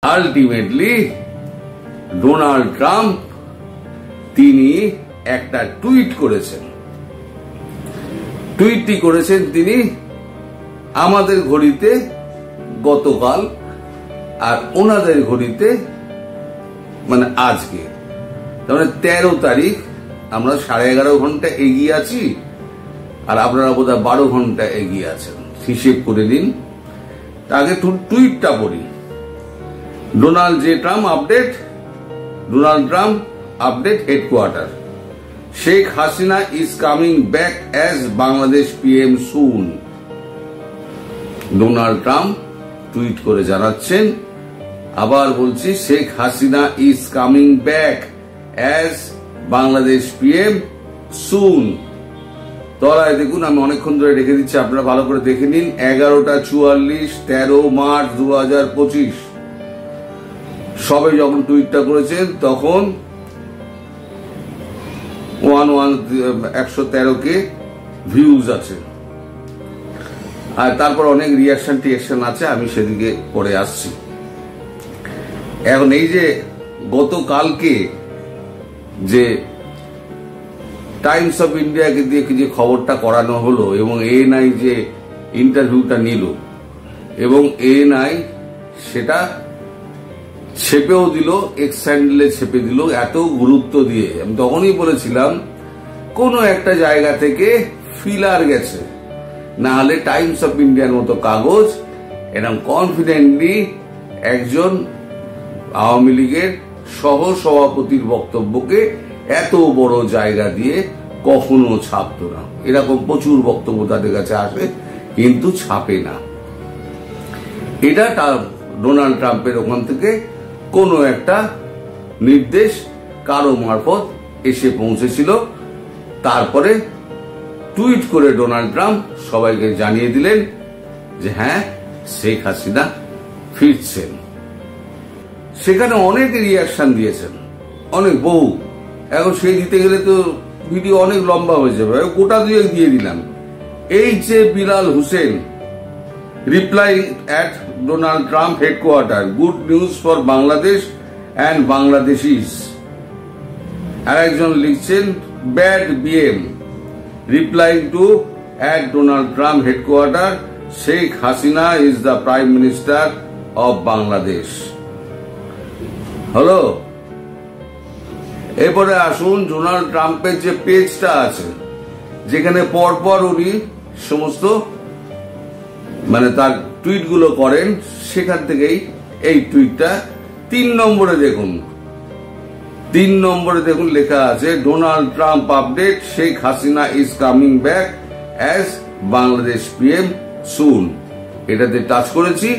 Ultimately Donald Trump তিনি একটা tweet করেছেন। টুইটটি করেছেন তিনি আমাদের ঘড়িতে গতকাল আর ওনাদের ঘড়িতে মানে আজকে, তার মানে 13 তারিখ। আমরা 11.5 ঘন্টা এগিয়ে আছি আর আপনারা বোধহয় 12 ঘন্টা এগিয়ে আছেন, হিসেব করে দিন। আগে টুইটটা পড়ি। Donald Trump update headquarter, Sheikh Hasina is coming back as Bangladesh PM soon. Donald Trump tweet করে জানাচ্ছেন, আবার বলছি, Sheikh Hasina is coming back as Bangladesh PM soon. তলায় দেখুন, আমি অনেকক্ষণ ধরে রেখে দিচ্ছি, আপনারা ভালো করে দেখে নিন। 11:44, 13 মার্চ 2025 সবে যখন টুইটটা করেছেন তখন 113K ভিউজ আছে, আর তারপর অনেক রিয়াকশন আছে, আমি সেদিকে পরে আসছি। এখন এই যে গতকালকে যে টাইমস অফ ইন্ডিয়াকে দিয়ে যে খবরটা করানো হলো এবং এএনআই যে ইন্টারভিউটা নিল এবং এএনআই সেটা ছেপেও দিল, এক্স হ্যান্ডেলে ছেপে দিল, এত গুরুত্ব দিয়ে। আমি তখনই বলেছিলাম কোনো একটা জায়গা থেকে ফিলার গেছে, না হলে টাইমস অফ ইন্ডিয়ার মতো কাগজ এরকম কনফিডেন্টলি একজন আওয়ামী লীগের সহ সভাপতির বক্তব্যকে এত বড় জায়গা দিয়ে কখনো ছাপতো না। এরকম প্রচুর বক্তব্য তাদের কাছে আসে কিন্তু ছাপে না। এটা ডোনাল্ড ট্রাম্পের ওখান থেকে কোনো একটা নির্দেশ কারো মারফত এসে পৌঁছেছিল। তারপরে টুইট করে ডোনাল্ড ট্রাম্প সবাইকে জানিয়ে দিলেন যে হ্যাঁ, শেখ হাসিনা ফিরছেন। সেখানে অনেক রিয়াকশন দিয়েছেন, অনেক বহু। এখন সেই দিতে গেলে তো ভিডিও অনেক লম্বা হয়ে যাবে, গোটা দুয়েক দিয়ে দিলাম। H A. Bilal Hossain replying at Donald Trump headquarters, good news for Bangladesh and Bangladeshis. আর একজন লিখছেন bad BM replying to at Donald Trump headquarters, Sheikh Hasina is the Prime Minister of Bangladesh. Hello, এরপরে আসুন ডোনাল্ড ট্রাম্পের যে পেজটা আছে, যেখানে পরপর উনি সমস্ত মানে তার টুইট গুলো করেন, সেখান থেকেই এই টুইটটা 3 নম্বরে দেখুন। 3 নম্বরে দেখুন লেখা আছে Donald Trump update, Sheikh Hasina is coming back as Bangladesh PM soon. এটাতে টাচ করেছি,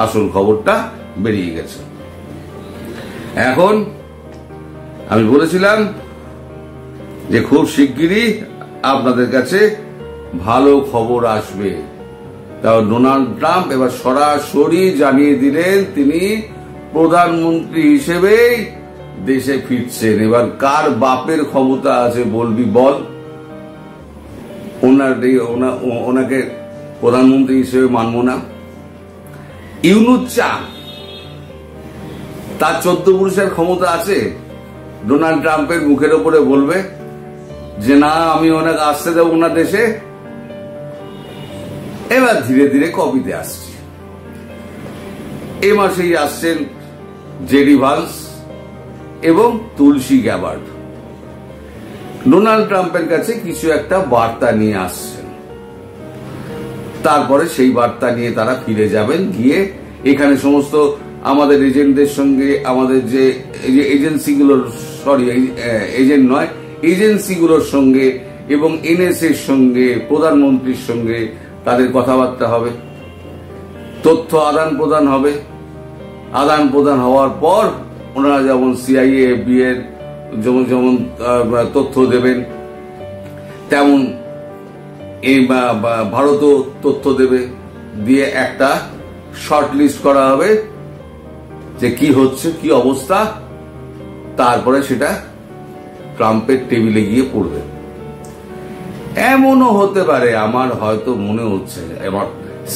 আসল খবরটা বেরিয়ে গেছে। এখন আমি বলেছিলাম যে খুব শিগগিরই আপনাদের কাছে ভালো খবর আসবে। তাও ডোনাল্ড ট্রাম্প এবার সরাসরি জানিয়ে দিলেন তিনি প্রধানমন্ত্রী হিসেবেই দেশে ফিরছেন। এবার কার বাপের ক্ষমতা আছে বলবি বল, ওনাকে প্রধানমন্ত্রী হিসেবে মানব না? ইউনুস চান, তার 14 পুরুষের ক্ষমতা আছে? ডোনাল্ড ট্রাম্পের মুখের ওপরে বলবে যে না, আমি ওনাকে আসতে দেবো না দেশে। এবার ধীরে ধীরে কপিতে আসছে। এ মাসেই আসছেন জেডি ভান্স এবং তুলসী গ্যাবার্ড। ডোনাল্ড ট্রাম্পের কাছে কিছু একটা বার্তা নিয়ে আসছেন, তারপরে সেই বার্তা নিয়ে তারা ফিরে যাবেন, গিয়ে এখানে সমস্ত আমাদের এজেন্টদের সঙ্গে, আমাদের যে এজেন্সিগুলোর, এজেন্ট নয়, এজেন্সিগুলোর সঙ্গে এবং এনএসএর সঙ্গে, প্রধানমন্ত্রীর সঙ্গে তাদের কথাবার্তা হবে, তথ্য আদান প্রদান হবে। আদান প্রদান হওয়ার পর ওনারা যেমন সিআইএ, এফবিআই এর যেমন তথ্য দেবেন, তেমন ভারতও তথ্য দেবে, দিয়ে একটা শর্ট লিস্ট করা হবে যে কি হচ্ছে, কি অবস্থা। তারপরে সেটা ট্রাম্পের টেবিলে গিয়ে পড়বে। এমনও হতে পারে, আমার হয়তো মনে হচ্ছে, এবার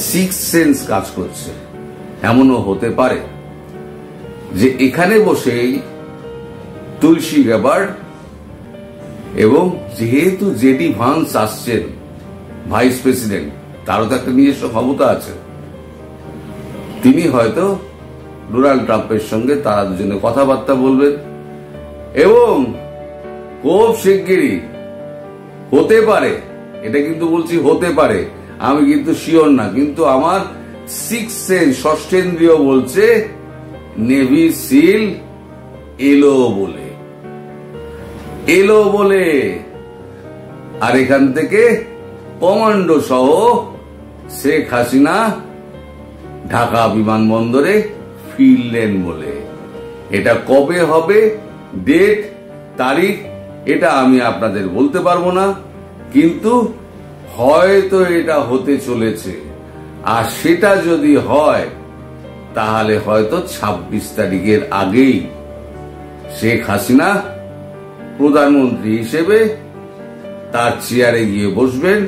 সিক্স সেন্স কাজ করছে, এমনও হতে পারে যে এখানে বসেই তুলসী গ্যাবার্ড এবং যেহেতু জেডি ভান্স আসছেন ভাইস প্রেসিডেন্ট, তারও তো একটা নিজস্ব ক্ষমতা আছে, তিনি হয়তো ডোনাল্ড ট্রাম্পের সঙ্গে তারা দুজনে কথাবার্তা বলবেন এবং খুব শিগগিরই হতে পারে, এটা কিন্তু বলছি হতে পারে, আমি কিন্তু শিওর না, কিন্তু আমার সিক্স সেন্স ষষ্ঠেন্দ্রিয় বলছে নেভি সিল এলো বলে, আর এখান থেকে কমান্ডো সহ শেখ হাসিনা ঢাকা বিমানবন্দরে ফিরলেন বলে। এটা কবে হবে, ডেট তারিখ এটা আমি আপনাদের বলতে পারবো না, কিন্তু হয়তো এটা হতে চলেছে। আর সেটা যদি হয় তাহলে হয়তো 26 তারিখের আগেই শেখ হাসিনা প্রধানমন্ত্রী হিসেবে তার চেয়ারে গিয়ে বসবেন।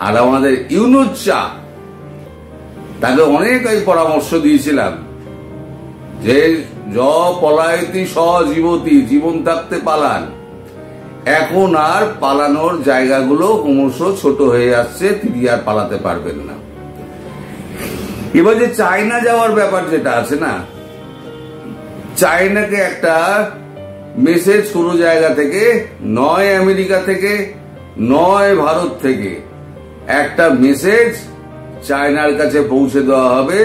আর আমাদের ইউনূস শাহ, তাকে অনেক পরামর্শ দিয়েছিলাম যে পলায়তি সজীবতী, জীবন থাকতে পালান। এখন আর পালানোর জায়গাগুলো ক্রমশ ছোট হয়ে আসছে, তিনি আর পালাতে পারবেন না। এবার যে চায়না যাওয়ার ব্যাপার যেটা আছে না, চায়নাকে একটা মেসেজ কোনো জায়গা থেকে, নয় আমেরিকা থেকে, নয় ভারত থেকে, একটা মেসেজ চায়নার কাছে পৌঁছে দেওয়া হবে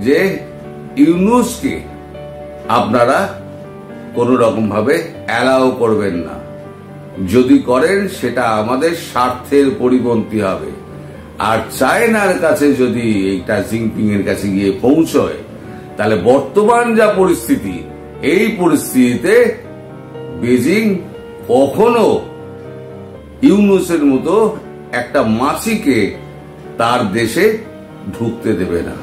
যে ইউনূসকে আপনারা কোন রকম ভাবে অ্যালাউ করবেন না, যদি করেন সেটা আমাদের স্বার্থের পরিপন্থী হবে। আর চায়নার কাছে যদি এইটা জিনপিং এর কাছে গিয়ে পৌঁছয়, তাহলে বর্তমান যা পরিস্থিতি, এই পরিস্থিতিতে বেজিং কখনো ইউনূসের মতো একটা মাছিকে তার দেশে ঢুকতে দেবে না।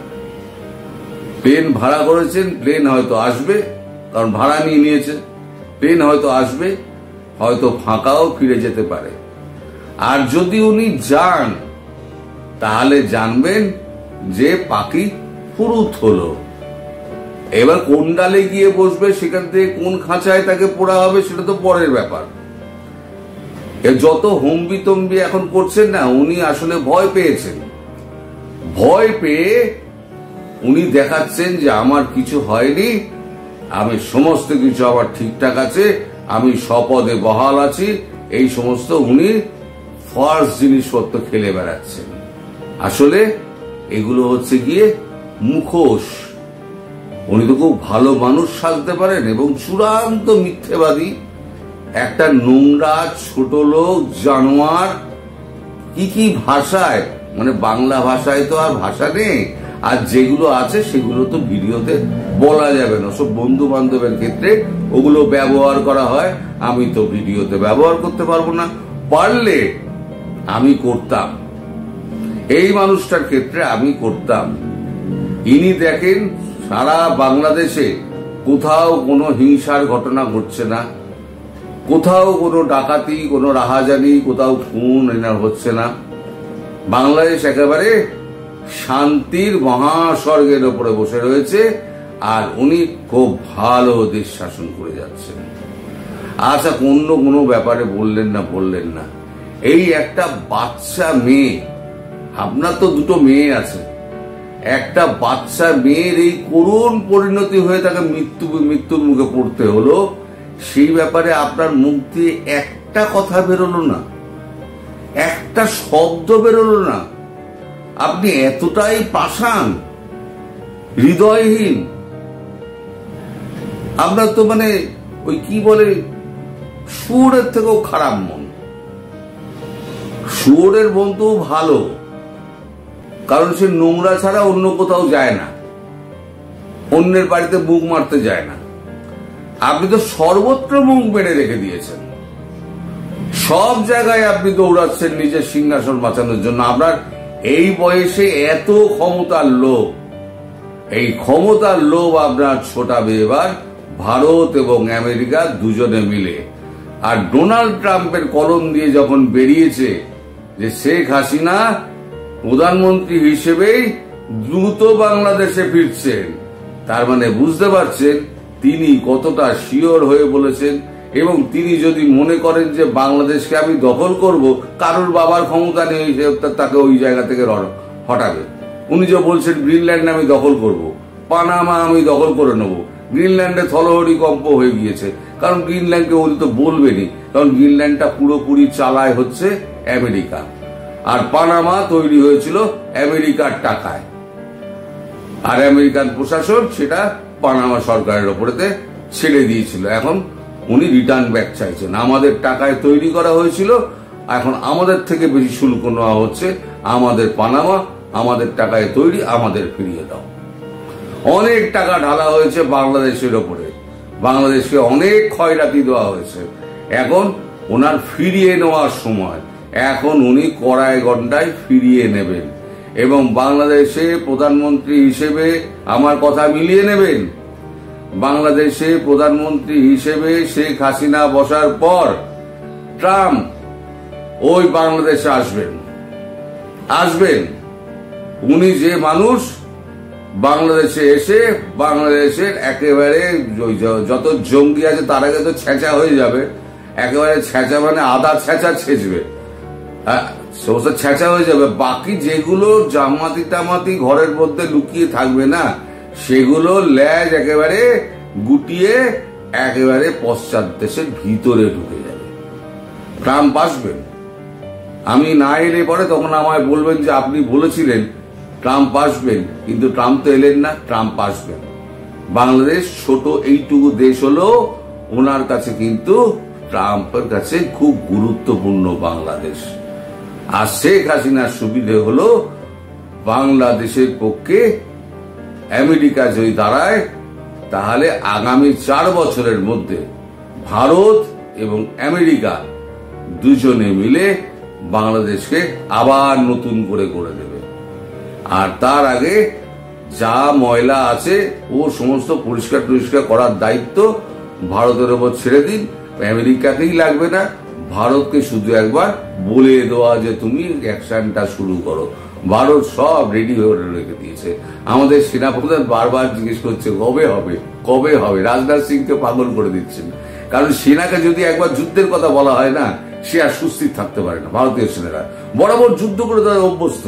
প্লেন ভাড়া করেছেন, প্লেন হয়তো আসবে, কারণ ভাড়া নিয়ে নিয়েছে, প্লেন হয়তো আসবে, হয়তো ফাঁকাও ফিরে যেতে পারে। আর যদি উনি যান তাহলে জানবেন যে পাখি ফুরুত হলো। এবার কোন ডালে গিয়ে বসবে, সেখান থেকে কোন খাঁচায় তাকে পোড়া হবে সেটা তো পরের ব্যাপার। যত হম্বিতম্বি এখন করছেন না, উনি আসলে ভয় পেয়েছেন। ভয় পেয়ে উনি দেখাচ্ছেন যে আমার কিছু হয়নি, আমি সমস্ত কিছু আমার ঠিকঠাক আছে, আমি স্বপদে বহাল আছি, এই সমস্ত উনি ফলস জিনিসপত্র খেলে বেড়াচ্ছেন। আসলে এগুলো হচ্ছে গিয়ে মুখোশ। উনি তো খুব ভালো মানুষ সাজতে পারেন এবং চূড়ান্ত মিথ্যেবাদী, একটা নোংরা ছোট লোক, জানোয়ার। কি ভাষায়, মানে বাংলা ভাষায় তো আর ভাষা নেই, আর যেগুলো আছে সেগুলো তো ভিডিওতে বলা যাবে না। সব বন্ধু বান্ধবের ক্ষেত্রে ওগুলো ব্যবহার করা হয়, আমি তো ভিডিওতে ব্যবহার করতে পারবো না। পারলে আমি করতাম, এই মানুষটার ক্ষেত্রে আমি করতাম। ইনি দেখেন সারা বাংলাদেশে কোথাও কোনো হিংসার ঘটনা ঘটছে না, কোথাও কোনো ডাকাতি, কোনো রাহাজানি, কোথাও খুন এনার হচ্ছে না। বাংলাদেশ একেবারে শান্তির মহাস্বর্গের ওপরে বসে রয়েছে, আর উনি খুব ভালো দেশ শাসন করে যাচ্ছেন। আচ্ছা, কোনো ব্যাপারে বললেন না, এই একটা বাচ্চা মেয়ে, আপনার তো দুটো মেয়ে আছে, একটা বাচ্চা মেয়ের এই করুণ পরিণতি হয়ে তাকে মৃত্যুর মুখে পড়তে হলো, সেই ব্যাপারে আপনার মুখ দিয়ে একটা কথা বেরোলো না, একটা শব্দ বেরোলো না। আপনি এতটাই পাষাণ, হৃদয়হীন। আপনার তো মানে ওই কি বলে, শুয়োরের থেকেও খারাপ মন। শুয়োরের মন তো ভালো, কারণ সে নোংরা ছাড়া অন্য কোথাও যায় না, অন্যের বাড়িতে মুখ মারতে যায় না। আপনি তো সর্বত্র মুখ মেরে রেখে দিয়েছেন, সব জায়গায় আপনি দৌড়াচ্ছেন নিজের সিংহাসন বাঁচানোর জন্য। আপনার এই বয়সে এত ক্ষমতার লোভ, এই ক্ষমতার লোভ আপনার ছোটাবে এবার ভারত এবং আমেরিকা দুজনে মিলে। আর ডোনাল্ড ট্রাম্পের কলম দিয়ে যখন বেরিয়েছে যে শেখ হাসিনা প্রধানমন্ত্রী হিসেবেই দ্রুত বাংলাদেশে ফিরছেন, তার মানে বুঝতে পারছেন তিনি কতটা শিওর হয়ে বলেছেন। এবং তিনি যদি মনে করেন যে বাংলাদেশকে আমি দখল করব, কারোর বাবার ক্ষমতা নেই তাকে ওই জায়গা থেকে হটাবে। উনি যে বলছেন গ্রিনল্যান্ড আমি দখল করব, পানামা আমি দখল করে নেব, গ্রিনল্যান্ডে থলহরি কম্প হয়ে গিয়েছে। কারণ গ্রিনল্যান্ডকে উনি তো বলবেনই, কারণ গ্রিনল্যান্ডটা পুরোপুরি চালায় হচ্ছে আমেরিকা, আর পানামা তৈরি হয়েছিল আমেরিকার টাকায়, আর আমেরিকান প্রশাসন সেটা পানামা সরকারের ওপরেতে ছেড়ে দিয়েছিল। এখন উনি রিটার্ন ব্যাক চাইছেন, আমাদের টাকায় তৈরি করা হয়েছিল, এখন আমাদের থেকে বেশি শুল্ক নেওয়া হচ্ছে, আমাদের পানামা আমাদের টাকায় তৈরি, আমাদের ফিরিয়ে দাও। অনেক টাকা ঢালা হয়েছে বাংলাদেশের ওপরে, বাংলাদেশকে অনেক ক্ষয়রাতি দেওয়া হয়েছে। এখন ওনার ফিরিয়ে নেওয়ার সময়, এখন উনি কড়াই গন্ডায় ফিরিয়ে নেবেন এবং বাংলাদেশে প্রধানমন্ত্রী হিসেবে আমার কথা মিলিয়ে নেবেন। বাংলাদেশে প্রধানমন্ত্রী হিসেবে শেখ হাসিনা বসার পর ট্রাম্প ওই বাংলাদেশে আসবেন। উনি যে মানুষ, বাংলাদেশে এসে বাংলাদেশের একেবারে যত জঙ্গি আছে তার আগে তো ছেঁচা হয়ে যাবে, একেবারে ছেঁচা মানে আধা ছেঁচা ছেঁচবে, সমস্ত ছেঁচা হয়ে যাবে। বাকি যেগুলো জামাতি টামাতি ঘরের মধ্যে লুকিয়ে থাকবে না, সেগুলো ল্যাজ একেবারে গুটিয়ে একেবারে পশ্চাৎ দেশের ভিতরে ঢুকে যাবে। ট্রাম্প আসবেন, আমি না এলে পরে তখন আমায় বলবেন যে আপনি বলেছিলেন ট্রাম্প আসবেন, কিন্তু ট্রাম্প তো এলেন না। ট্রাম্প আসবেন। বাংলাদেশ ছোট এইটুকু দেশ হলো ওনার কাছে কিন্তু ট্রাম্পের কাছে খুব গুরুত্বপূর্ণ বাংলাদেশ। আর শেখ হাসিনার সুবিধে হলো বাংলাদেশের পক্ষে আমেরিকা যদি দাঁড়ায়, তাহলে আগামী 4 বছরের মধ্যে ভারত এবং আমেরিকা দুজনে মিলে বাংলাদেশকে আবার নতুন করে গড়ে দেবে। আর তার আগে যা ময়লা আছে ও সমস্ত পরিষ্কার করার দায়িত্ব ভারতের উপর ছেড়ে দিন, আমেরিকাকেই লাগবে না। ভারতকে শুধু একবার বলে দেওয়া যে তুমি অ্যাকশনটা শুরু করো। ভারত সব রেডি হয়ে রেখে দিয়েছে। আমাদের সেনাপ্রধান বারবার জিজ্ঞেস করছে কবে হবে। রাজনাথ সিংকে পাগল করে দিচ্ছেন, কারণ সেনাকে যদি একবার যুদ্ধের কথা বলা হয় না, সে আর সুস্থির থাকতে পারে না। ভারতীয় সেনারা বরাবর যুদ্ধ করে তারা অভ্যস্ত,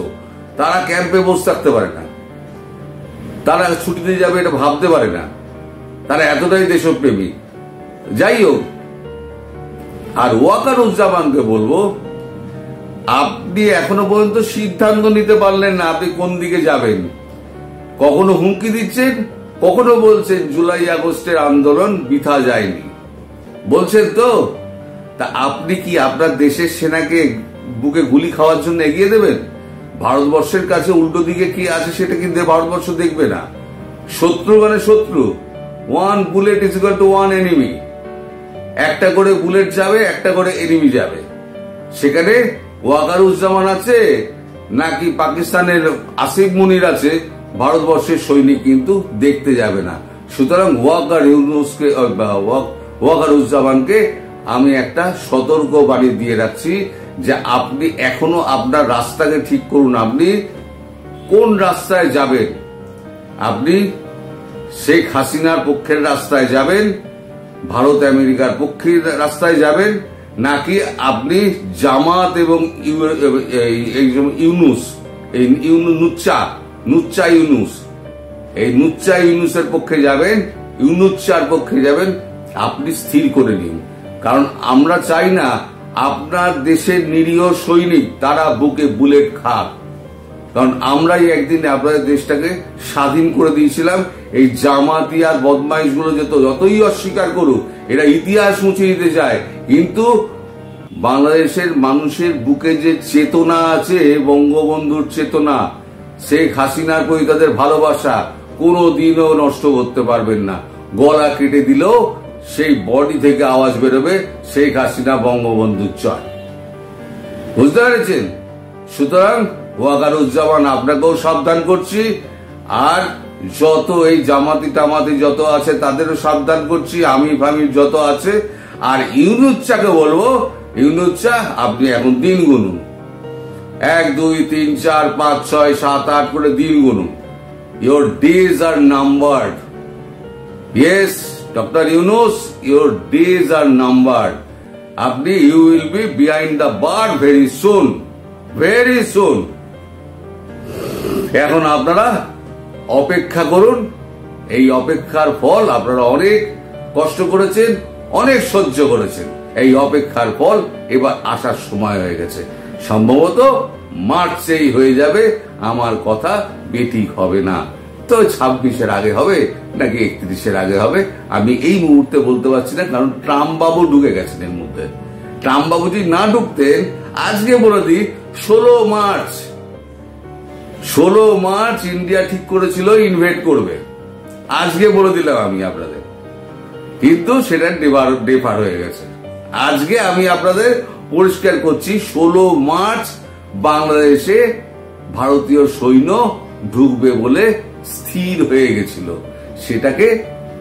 তারা ক্যাম্পে বসে থাকতে পারে না, তারা ছুটিতে যাবে এটা ভাবতে পারে না, তারা এতটাই দেশপ্রেমী। যাই হোক, আর ওয়াকারুজ্জামানকে বলবো, আপনি এখনো পর্যন্ত সিদ্ধান্ত নিতে পারলেন না আপনি কোন দিকে যাবেন। কখনো হুমকি দিচ্ছেন, কখনো বলছেন জুলাই আগস্টের আন্দোলন বৃথা যায়নি, বলছেন তো। তা আপনি কি আপনার দেশের সেনাকে বুকে গুলি খাওয়ার জন্য এগিয়ে দেবেন? ভারতবর্ষের কাছে উল্টো দিকে কি আছে সেটা কিন্তু ভারতবর্ষ দেখবে না। শত্রু মানে শত্রু, 1 bullet is equal to 1 enemy. একটা করে বুলেট যাবে, একটা করে এনিমি যাবে। সেখানে ওয়াকারুজ্জামান আছে নাকি পাকিস্তানের আসিফ মুনির আছে, ভারতবর্ষের সৈনিক কিন্তু দেখতে যাবে না। সুতরাং ওয়াকারুজ্জামানকে আমি একটা সতর্ক বাণী দিয়ে রাখছি যে আপনি এখনো আপনার রাস্তাকে ঠিক করুন। আপনি কোন রাস্তায় যাবেন? আপনি শেখ হাসিনার পক্ষের রাস্তায় যাবেন, ভারত আমেরিকার পক্ষের রাস্তায় যাবেন, নাকি আপনি জামাত এবং ইউনুস, এই নুচ্চা ইউনুসের পক্ষে যাবেন, ইউনুচ্চার পক্ষে যাবেন? আপনি স্থির করে নিন। কারণ আমরা চাই না আপনার দেশের নিরীহ সৈনিক তারা বুকে বুলেট খাক। কারণ আমরাই একদিন আপনাদের দেশটাকে স্বাধীন করে দিয়েছিলাম। এই জামাতি আর বদমাইশ গুলো যতই অস্বীকার করুক, এরা ইতিহাস মুছে দিতে চায়, কিন্তু বাংলাদেশের মানুষের বুকে যে চেতনা আছে, বঙ্গবন্ধুর চেতনা, শেখ হাসিনার প্রতি তাদের ভালোবাসা, কোনোদিনও নষ্ট করতে পারবেন না। গলা কেটে দিলেও সেই বডি থেকে আওয়াজ বেরোবে শেখ হাসিনা বঙ্গবন্ধুর জয়। বুঝতে পেরেছেন? সুতরাং ওয়াকারুজ্জামান আপনাকেও সাবধান করছি, আর যত এই জামাতি টামাতি যত আছে তাদেরও সাবধান করছি, আমির ফামির যত আছে। আর ইউনুচ্চাকে বলবো, ইউনুচ্চা আপনি এখন দিন গুনুন, 1 2 3 4 5 6 7 8 করে দিন গুনুন। Your days are numbered. Yes doctor Yunus, your days are numbered. আপনি you will be behind the bar very soon, very soon. এখন আপনারা অপেক্ষা করুন। এই অপেক্ষার ফল, আপনারা অনেক কষ্ট করেছেন, অনেক সহ্য করেছেন। এই অপেক্ষার ফল এবার আসার সময় হয়ে গেছে। সম্ভবত মার্চেই হয়ে যাবে। আমার কথা বেঠিক হবে না। তো 26-এর আগে হবে নাকি 31-এর আগে হবে আমি এই মুহূর্তে বলতে পারছি না, কারণ ট্রাম্প বাবু ঢুকে গেছেন এর মধ্যে। ট্রাম্প বাবু যদি না ঢুকতেন, আজকে বলে দিই 16 মার্চ ইন্ডিয়া ঠিক করেছিল ইনভেট করবে। আজকে বলে দিলাম আমি আপনাদের, কিন্তু সেটা ডেফার হয়ে গেছে। আজকে আমি আপনাদের পরিষ্কার করছি, 16 মার্চ বাংলাদেশে ভারতীয় সৈন্য ঢুকবে বলে স্থির হয়ে গেছিল, সেটাকে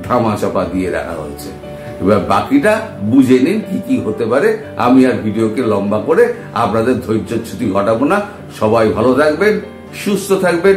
ধামাচাপা দিয়ে রাখা হয়েছে। এবার বাকিটা বুঝে নিন কি কি হতে পারে। আমি আর ভিডিওকে লম্বা করে আপনাদের ধৈর্যচ্যুতি ঘটাবো না। সবাই ভালো থাকবেন, সুস্থ থাকবেন।